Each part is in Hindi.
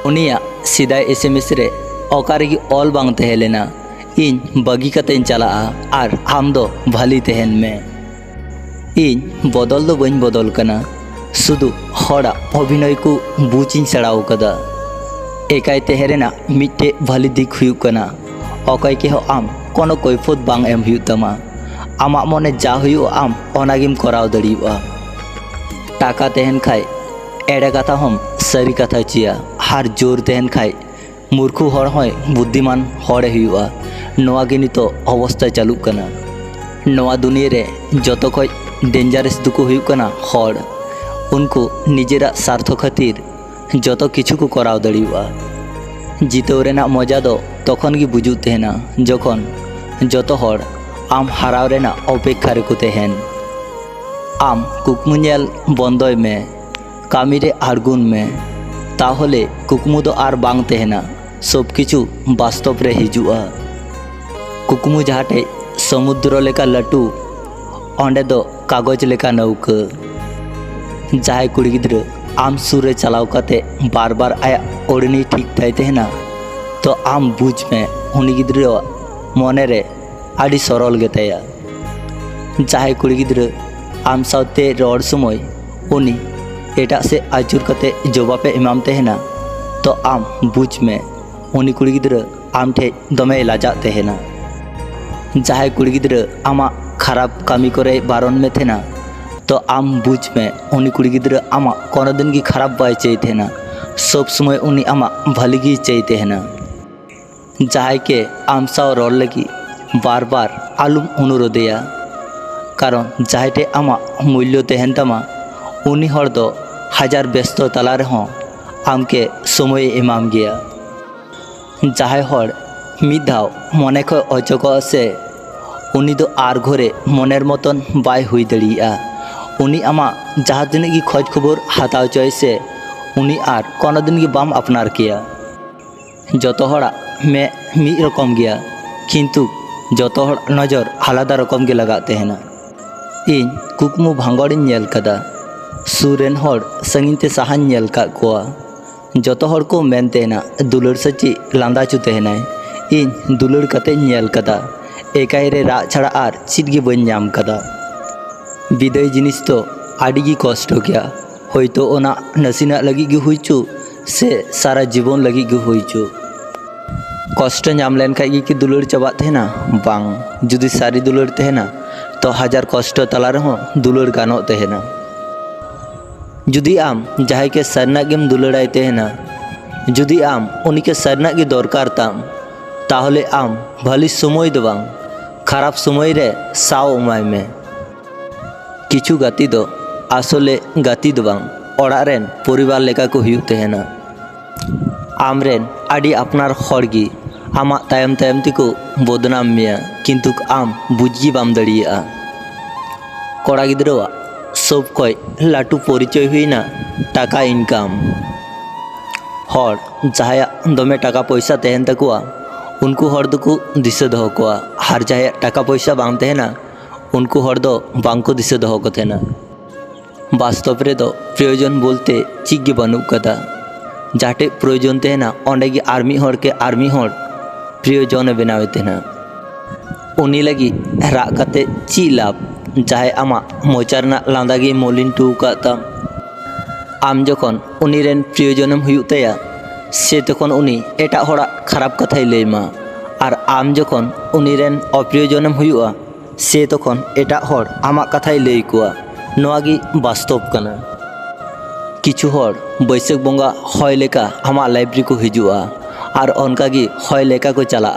उनियाग सिदाय SMS रे ओकारेगी ऑल बांग तहे लेना इन बगी कतें चला आर आम दो भाली तहन में इन बदल दो बन बदल कना सुदु हड़ा अभिनय को बुचिन सेड़ाव कदा एकाय तेहरेना मिट्टे भाली दिक हुयु कना ओकाय के हो आम कोनो कैफत बांग एम हुयु तमा आमा मने जा हुयु आम ओनागिम कराव दड़ियुआ टाका तहन खाय एड़े कथा हम सारी कथा चिया हार जोर तहन खाय मूर्खु हर होय बुद्धिमान हड़े हुआ नोआ गे नितो अवस्था चालू कना नोआ दुनिया रे जतो खय डेंजारस दुको हुयु कना हड़ उनको निजेरा स्वार्थ खातिर जतो किछु को कराव दड़ियुआ जितव रेना मजा दो तखन गी बुझु तहेना जखन जतो हड़ आम हाराव रेना अपेक्षा रे को तहेन आम कुकमु नेल बंदय में कामी रे आड़गुन में ताहले कुकमु दो आर बांग तहेना सब किछु वास्तव रे हिजुआ कुकमु जहाटे समुद्र लेका लटू ओंडे दो कागज लेका नौका जहाय कुड़ी गिद्र आम सुर रे चलाव कते बार बार आया ओड़नी ठीक ताय तहेना तो आम बुझ में उनी गिद्र मने रे आड़ी सरल गेताया जहाय कुड़ी गिद्र आम सावते रोड समय उनी एटा से आचुर कते जवाबे इमाम तहेना तो आम बुझ में उनी कुड़ी गिद्र आम ठे दमे लाजा तहेना जहाय कुड़ी गिद्र आमा खराब कामी करे बारन में थे ना तो आम बुझ में उनी कुड़ी गिद्र आमा कोनो दिन की खराब बाय चाहिए थे ना सब समय उनी आमा भली की चाहिए थे ना जहाय के आम साव रोल लगी बार बार आलुम अनुरोधया कारण जहायटे आमा मूल्य तहन तमा उनी हर दो हजार व्यस्त तला रहो आम के समय इमाम गया जहाय हर मिद धाव मने खय अचक से उनी दो आर घरे मनेर मतन बाय हुई दड़िया उनी आमा जहाँ दिन की खोज खबर हताव चय से उनी आर कोनो दिन की बाम अपनार किया जतो हड़ा में मी रकम गया किंतु जतो हड़ नजर आलादा रकम के लगाते हैं ना इन कुकमु भांगड़ नेल कदा सुरेन हड़ संगिन ते साहान नेल का कोआ जतो हड़ को मेनते ना दुलड़ सच्ची लांदा चुते हैं इन दुलड़ कते नेल कदा एकाय रे रा छड़ा आर चिटगे बन नाम कदा विदाय जिनिस तो आड़ी गी कष्ट गया होयतो ओना नसीना लगी गी हुईचु से सारा जीवन लगी गी हुईचु कष्ट नाम लेन खाई की दुलड़ चबा थे ना बांग जुदी सारी दुलड़ थे ना तो हजार कष्ट तला रहो दुलड़ गानो थे ना जुदी आम जहाय के सरना गेम दुलड़ाई थे ना जुदी आम उनी के सरना की दरकार ताम ताहले आम भली समय दो बांग खराब समय रे साव उमाय में किछु गाती दो आसले गाती दो बांग ओड़ा रेन परिवार लेका को हुयु तहेना आम रेन आड़ी अपनार हड़गी आमा तायम तायम तिको बदनाम मिया किंतु आम बुझगी बाम दड़िया कोड़ा गिद्रवा सब कय लाटू परिचय हुईना टाका इनकाम हड़ जहाया दमे टाका पैसा तहन तकुआ उनको हड़ दो दिशा दो कोआ हर जहाया टाका पैसा बांग तहेना उनको हड़ दो बांग को दिशा दो को तहेना वास्तव रे दो प्रयोजन बोलते चिग बनू कदा जाटे प्रयोजन तहेना ओंडे गी आर्मी हड़ के आर्मी हड़ प्रयोजन बनावे तहेना उनी लगी रा कते ची लाभ जहाय आमा मोचारना लांदागी मोलिन टू काता आम जखन उनी रेन प्रयोजनम हुयु तया से तखन उनी एटा हड़ा खराब कथाई लैमा और आम जखन उनी रेन अप्रयोजनम हुयुआ से तखन एटा हड़ आमा कथाई लई कुआ नोआगी वास्तव कना किछु हड़ बैसाख बंगा हय लेका आमा लाइब्रेरी को हिजुआ और अनकागी हय लेका को चला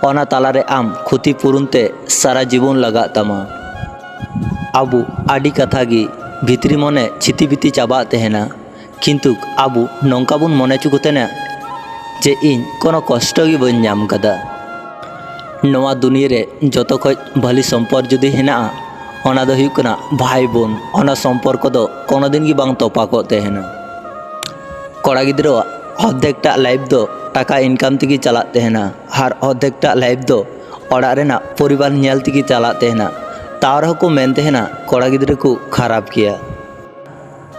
ओना तालारे आम क्षतिपूरण ते सारा जीवन लगा तमा आबू आडी कथा गी भितरी मने छितिबिति चाबा तहेना किंतु आबू नौका बन मने चुकतेना जे इन कोनो कष्ट गी बन नाम कदा नोआ दुनिया रे जतो खय भली सम्पर्क जुदी हेना ओना दो हुयुक कना भाई बोन ओना सम्पर्क दो कोनो दिन गी बांग तोपाको तहेना कोड़ा गिद्रवा अद्धेकटा लाइफ दो टाका इनकाम तेगी चला तहेना हर अद्धेकटा लाइफ दो ओड़ा रेना परिवार नेल तेगी चला तहेना तार को मेन तहेना कोड़ा गिद्र को खराब किया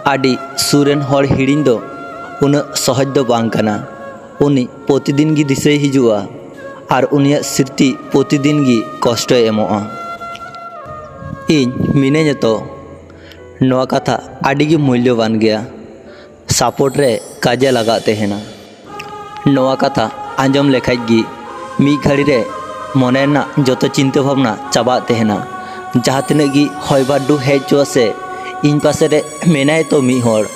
आडी सुरेन हड़ हिड़िन दो उन्ना सहज दो बांग कना उनी प्रतिदिन गी दिसे हिजुआ और उनिया स्मृति प्रतिदिन गी कष्ट एमोआ इन मिनेज तो नवा कथा आड़ी गी मूल्यवान गया सपोर्ट रे काजे लगाते हैं ना नवा कथा आंजम लेखाई गी मी घड़ी रे मने ना जो चिंता भावना चाबाते हैं ना जहाँ तिने गी हय बाडू हेजो से इन पासे रे मेनाय तो मी हर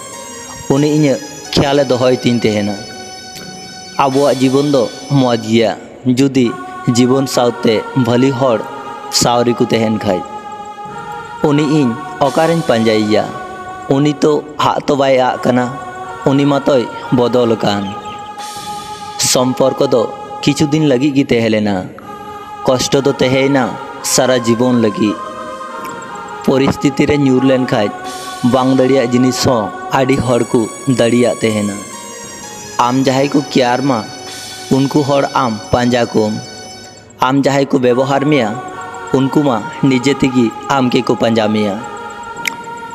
उनी इन ख्याल दोहय तीन तेहेना आबुआ जीवन दो मौज गया जुदी जीवन सावते भली हर सावरी को तेहन खाई उनी इन अकारें पांजाइया उनी तो हाथ तो बाय आकना उनी मातोय बदल कान सम्पर्क दो किछु दिन लगी गी तेहलेना कष्ट तो तेहेना सारा जीवन लगी परिस्थिति रे न्यूर लेन खाय बांग दड़िया जिनिस हो आड़ी हर को दड़िया तेहेना आम जहाई को क्यार मा उनको हर आम पांजा कोम आम जहाई को व्यवहार मिया उनको मा निजे तेगी आम के को पांजा मिया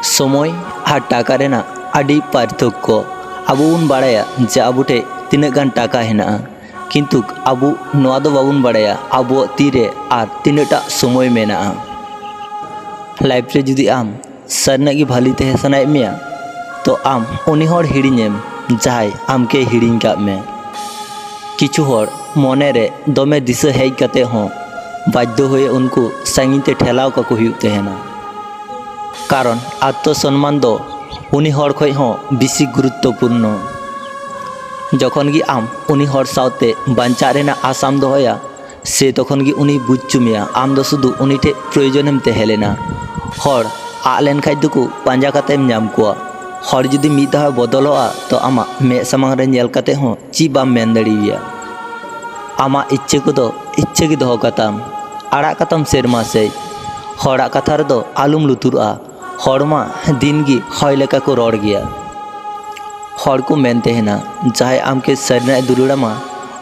समय और टाका रेना आड़ी पार्थक्य आबो उन बाड़ाया जे आबुटे तीन गान टाका हेना किंतु आबो नोआ दो बाबुन बाड़ाया आबो तीरे और तीनटा समय मेना लाइफ रे जुदी आम सरना की भाली तेहे सनाय मिया तो आम उनी हर हिड़िनेम जहाय आम के हिड़िन का में किछु हर मने रे दमे दिशा हेज कते हो बाध्य हुए उनको संगीते ठेलाव का को हुई तेहना कारण आत्मसम्मान दो उनी हर खय हो बेसी गुरुत्वपूर्ण जखन गी आम उनी हर सावते बांचा रेना आसाम दोहया से तखन गी उनी बुझचुमिया आम दो सुदु उनी ठे प्रयोजनम तेहेलेना हर आलेन खाय दुकु पांजा कातेम नाम कोआ हर जुदी मिद धाव बदलोआ तो आमा मे सामांग रे नेल काते हो ची बाम मेन दड़िया आमा इच्छे को दो इच्छे की दोह कताम आड़ा कताम सेरमा से हड़ा कथा रे दो आलुम लुतुरआ हड़मा दिन गी हय लेका को रड़ गया हड़ को मेन तेहना जहाय आम के सरना दुरुड़ामा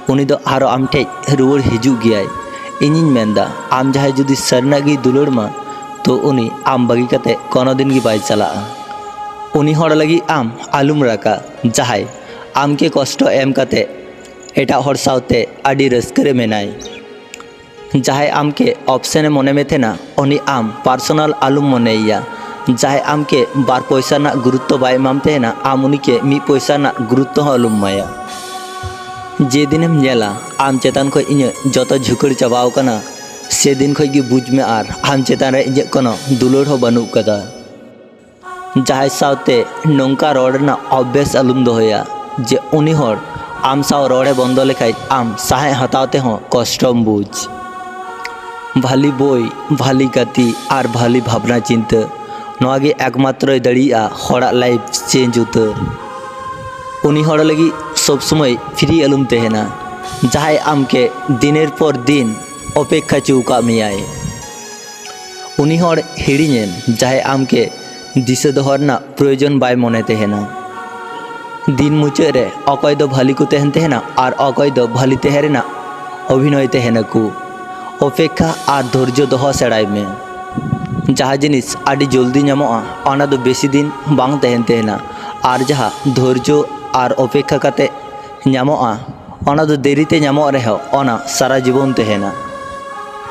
उनी दो आरो आम ठे रुवर हिजू गया इनिन मेनदा आम जहाय जुदी सरना गी दुलुड़मा तो उनी आम बगी कते कोनो दिन गी बाय चला उनी हड़ लगी आम आलुम राका जहाय आम के कष्ट एम कते एटा हर सावते आड़ी रस्करे मेनाय जहाय आम के ऑप्शन मने में थे ना उनी आम पर्सनल आलुम मनेया जहाय आम के बार पैसा ना गुरुत्व बाय मामते ना आम उनी के मी पैसा ना गुरुत्व आलुम माया जे दिनेम नेला आम चेतान खो इन जत झुकड़ चाबाव कना से दिन खो गी बुझ में आर आम चेतान रे इजे कोनो दुलड़ हो बनु कदा जहाय सावते नोंका रोड ना अभ्यास आलुम दोहया जे उनी हर आम साव रोडे बंद लेखाय आम सहाय हतावते हो कष्टम बुझ भाली बोई भाली गति और भाली भावना चिंता नोगे एकमात्र दड़िया हड़ा लाइफ चेंज उतर उनी हड़ लगी सब समय फ्री आलुम तेहना जहाय आम के दिनेर पर दिन अपेक्षा चौका मियाय उनी हड़ हिड़िनेन जहाय आम के दिशा दोहरना प्रयोजन बाय मने तेहना दिन मुचाद रे अकय दो भाली को तेहन तेहना और अकय दो भाली तेहरेना अभिनय तेहना को अपेक्षा और धैर्य दोह सेड़ाई में जहाँ जिनिस आड़ी जल्दी नामोआ ओना दो बेसी दिन बांग तेहन तेहना और जहाँ धैर्य और अपेक्षा काते नामोआ ओना दो देरीते नामो रेहो ओना सारा जीवन तेहना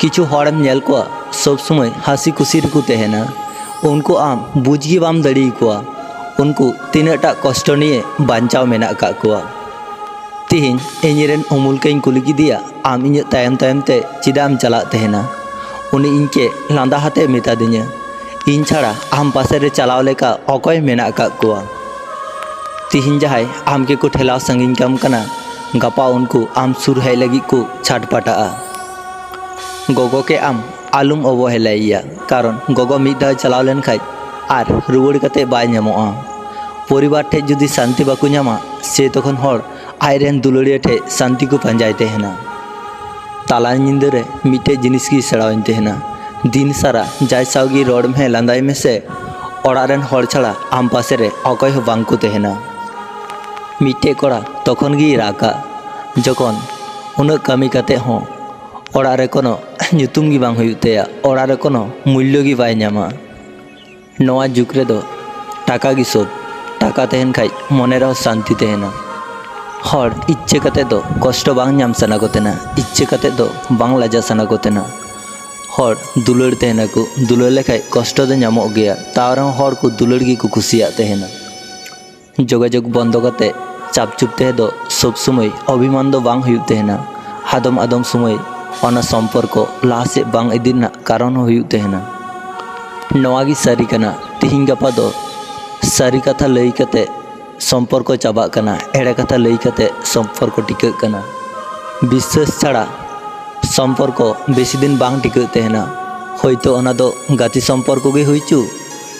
किछु हड़म नेल को सब समय हसी खुशी को तेहना उनको आम बुझगी बाम दड़ी को उनको तीनटा कष्ट निये बांचाव मेना का कोआ तिहिन इरेन उमुल के कुली दिया आम इन तायम तायम ते चिदाम चला तेहना उनी इनके लांदा हाते मेता दिया इन छाड़ा आम पासे रे चलाव लेका अकय मेना का कोआ तिहिन जहाय आम के को ठेलाव संगिन कम कना गपा उनको आम सुर है लगी को छाटपाटा गोगो के आम आलुम अवहेलाइया कारण गोगो मिदा चलाव लेन खाय आर रुवड़ कते बाय नामोआ परिवार ठे जुदी शांति बाकु नामा से तखन हड़ आयरेन दुलड़िया ठे शांति को पांजाय तेहना ताला निंद रे मिटे जिनिस की सेड़ावन तेहना दिन सारा जाय सावगी रोड में लांदाय में से ओड़ारेन हड़ छाड़ा आम पासे रे अकय हो बांग को तेहना मिटे कोड़ा तखन गी राका जखन उन कमी कते हो ओड़ारे कोनो nyutum gi bang huyuk teya orare kono mulyo gi bai nyama नवा जुग रे दो टाका की सोब টাকা তেহেন খাই মনেরও শান্তি তেহেনা হর ইচ্ছে কাতে দো কষ্ট বাং নাম সানা কোতে না ইচ্ছে কাতে দো বাংলা যা সানা কোতে না হর দুলার তেহেना को दुलार लेखाय कष्ट दो नामो गया तावरम हर को दुलार गी को खुशिया तेहेना जोगाजोग बंद काते चापचुप तेहे दो सब समय अभिमान दो बांग हुयु तेहेना आदम आदम समय ओना सम्पर्क लासे बांग इदिना कारण हुयु तेहेना नवागी सारी कना तिहिं गापा दो सारी कथा लई काते सम्पर्क चाबा कना एड़े कथा लई काते सम्पर्क टिकाग कना विश्वास छाड़ा सम्पर्क बेसी दिन बांग टिकाग तेहेना होयतो ओना दो गाती सम्पर्क गे हुइचु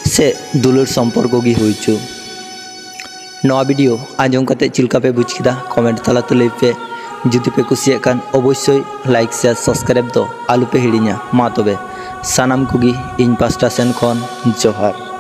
से दुलार सम्पर्क गे हुइचु नवा भिडियो आंजम काते चिलका पे बुझ किदा कमेंट तालाते लई पे जुदि पे कुसिया कान अवश्य लाइक शेयर सब्सक्राइब दो आलू पे हिड़िया मा तबे सानाम कुगी इन पास्टा सेन खन जोहार।